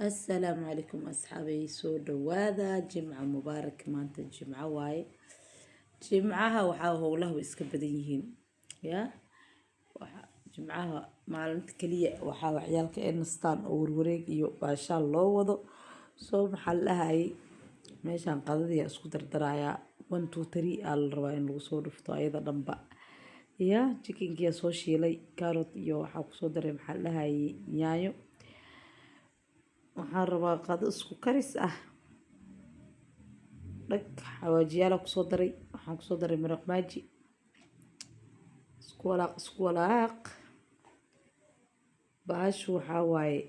السلام عليكم أصحابي سو دوادا جمعة مبارك مانت الجمعة واي جمعها وحاو هوله iska badan yihiin ya jimcaha maalinta kaliya waxaa ciyaalka ay nastaan oo warwareeg iyo baashaal loo wado soo maxaa la dhahay meeshaan qadadiya isku dardaraaya 1 2 3 aa la rabaa in lagu soo dhufto ayada dhanba ya chickenkiya soo shiilay carrot iyo waxaa kusoo daray maxaa la dhahay yaanyo waxaan rabaa qado isku karis ah dhag xawaajiyaal kusoo daray waxaan kusoo daray maraq maaji isku walaaq baashu waxaa waaye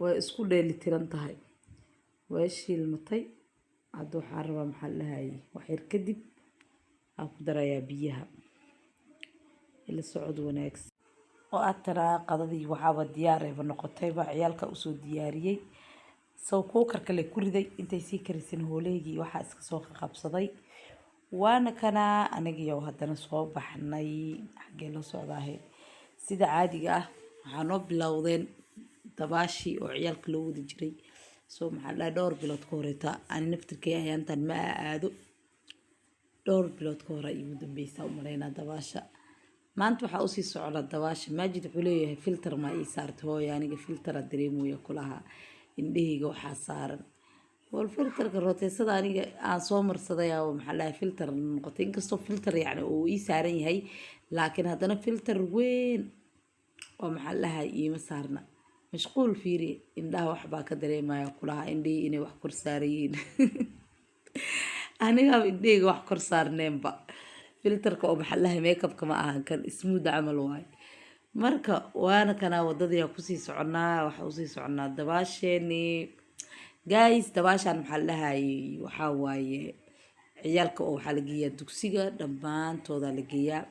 way isku dheeli tiran tahay way shiilmatay hadda waxaan rabaa maxaa la dhahay wax yar kadib aan ku darayaa biyaha ila socod wanaagsan oo aad taraa qadadii waxaaba diyaar ayba noqotayba ciyaalka usoo diyaariyey soo kuukarkale ku riday intay sii karisin hooleygii waxaa iska soo qabsaday waana kana anigiyo haddana soo baxnay xaggee la socdaahay sida caadiga ah waxaa noo bilowdeen dabaashii oo ciyaalka loo wadi jiray soo maxaa la dhowr bilood ka horeeta ani naftirkay ayaantan ma aado dhowr bilood ka hore igu dambaysaa u malaynaa dabaasha maanta waxaa usii socda dabaasha maajid wuxuu leeyahay filter ma ii saartay hooyo aniga filtera dareemooya kulaha indhahayga waxaa saaran wal filterka rooteysada aniga aan soo marsaday oo maxaa la filter noqotay inkastoo filter yacni uu ii saaran yahay laakiin haddana filter weyn oo maxaa la iima saarna mashquul fiiri indhaha waxbaa ka dareemaya kulaha indhihii inay wax kor saarayiin aniga indhahayga wax kor saarneenba filterka oo maxaa la makeup-ka ma ahan kan smooth camal waay marka waana kana wadadii kusii soconaa waxa usii soconaa dabaasheeni guys dabaashan maxaa la dhahay waxaa waaye ciyaalka oo waxaa la geeyaa dugsiga dhammaantooda la geeyaa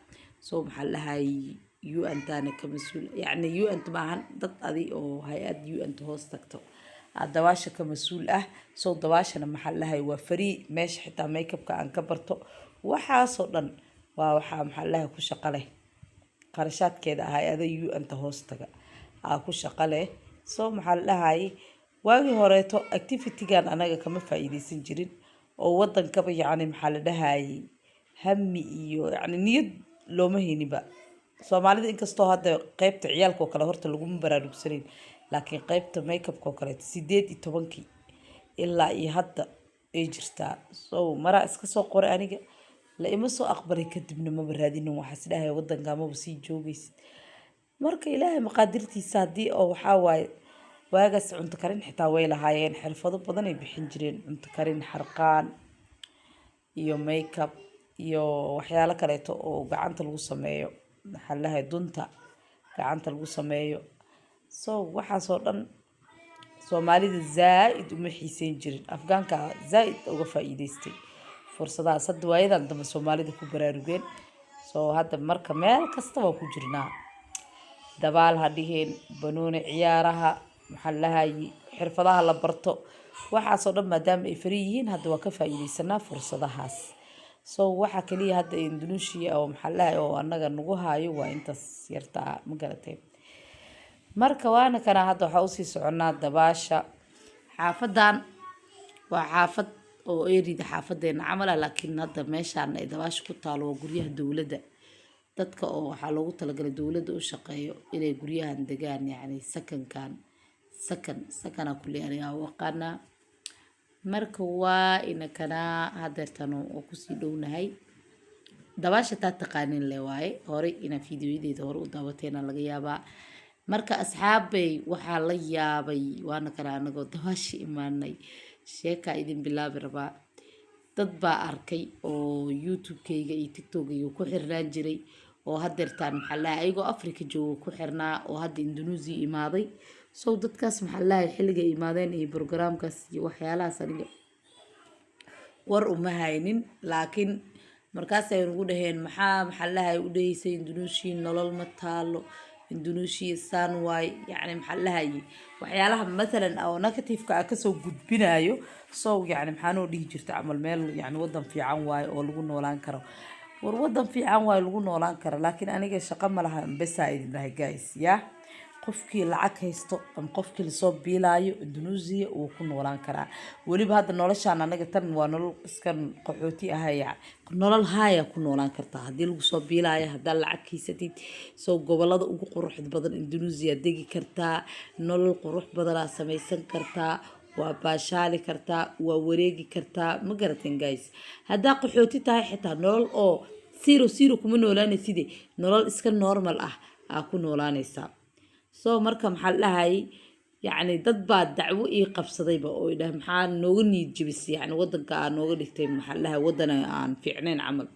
soo maxaa la dhahay UN-tana ka mas-uul yacni UN maahan dad adi oo hay-ad UN hoos tagto dabaasha ka mas-uul ah soo dabaashana maxaa la dhahay waa free meesha xitaa makeup-ka aan ka barto waxaasoo dhan waa waxaa maxaa la dhahay ku shaqo leh qarashaadkeeda hay-ada UN-ta hoos taga ku shaqo leh soo maxaa la dhahay waagii horeeto activity-gan anaga kama faa'iideysan jirin oo wadankaba yacni maxaa la dhahay hami iyo yacni niyad looma heyniba soomaalida inkastoo hadda qaybta ciyaalka oo kale horta laguma baraarugsaneyn laakiin qaybta makeup-ka oo kale 18 ilaa iyo hadda ay jirtaa soo maraa iska soo qoray aniga la ima soo aqbalay kadibna maba raadinin waxaas dhahay wadanka maba sii joogaysid marka ilaahay maqaadirtiisa haddii oo waxaa waaye waagaas cunto karin xitaa way lahaayeen xirfado badan ay bixin jireen cunto karin xarqaan iyo makeup iyo waxyaalo kaleeto oo gacanta lagu sameeyo maxaa la dhahay dunta gacanta lagu sameeyo soo waxaasoo dhan soomaalida zaaid uma xiiseyn jirin afgaanka zaaid uga faa'iideystay fursadahaas hadda waayadan dambe soomaalida ku baraarugeen soo hadda marka meel kasta waa ku jirnaa dabaal ha dhiheen banooni ciyaaraha maxaa la dhahay xirfadaha la barto waxaasoo dhan maadaama ay fari yihiin hadda waa ka faa'iideysanaa fursadahaas soo waxaa kaliya hadda Indonesia oo maxaa la dhahay oo annaga nagu haayo waa intaas yartaa ma garatay marka waana kana hadda waxaa usii soconaa dabaasha xaafadan waa xaafad oo eerida xaafadeena camala laakiin hadda meeshaan ay dabaasha ku taalo waa guryaha dowladda dadka oo waxaa loogu talagalay dowladda u shaqeeyo inay guryahan degaan yacni sakana kulli aniga waqaana marka waa ina kana hadeertan oo kusii dhownahay dabaasha taa taqaanin le waaye horey ina fiidiyoyadeeda hore u daawateena laga yaabaa marka asxaabay waxaa la yaabay waana kana anagoo dabaasha imaanay sheeka idin bilaabi rabaa dad baa arkay oo YouTube-kayga iyo TikTok-gayga ku xirnaan jiray oo hadeertaan maxaa la dhahay ayagoo Afrika jooga ku xirnaa oo hadda Indonesia imaaday soo dadkaas maxaa la dhahay xilliga imaadeen iyo programkaas iyo waxyaalahaas aniga war uma haynin laakiin markaas ay ugu dhaheen maxaa la dhahay u dhaysay Indonesia nolol ma taalo Indonesia san way yacni maxaa la dhahay waxyaalaha مثلا oo negative-ka ka soo gudbinayo soo yacni maxaa noo dhihi jirta amal meel yacni wadan fiican waay oo lagu noolaan karo war wadan fiican waay lagu noolaan karo laakiin aniga shaqo ma laha bas idin dhahay guys ya qofkii lacag haysto ama qofkii lasoo biilaayo Indonesia uu ku noolaan karaa weliba hadda noloshaan anaga tan waa nolol iska qaxooti ahaya nolol haya ku noolaan kartaa haddii lagu soo biilaayo haddaa lacag haysatid soo gobolada ugu quruxda badan Indonesia degi kartaa nolol qurux badan aa samaysan kartaa waa baashaali kartaa waa wareegi kartaa ma garateen guys haddaa qaxooti tahay xitaa nolol oo zero kuma noolaanaysid nolol iska normal ah aa ku noolaanaysaa soo marka maxaa dhahay يعني dad baa dacwo ii qabsadayba oo idhaa maxaa nooga niyad jabisay yani wadanka aan nooga dhigtay maxallaha wadan aan fiicnayn camal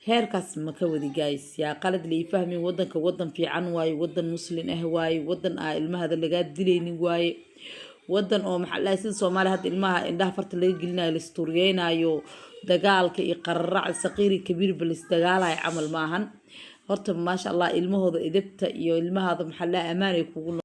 heerkaas ma ka wadi guys yaa qalad la fahmin wadanka wadan fiican waaye wadan muslim ah waaye wadan aa ilmaha laga dilaynin waaye wadan oo maxallaha sida Soomaaliya hadda ilmaha indhaha farta laga gelinayo la isturiyeenayo dagaalka iyo qararac saqiiri kabiir bal isdagaalay camal maahan horta ma sha Allah ilmahooda idabta iyo ilmahaada maxallaha amaan ay kugu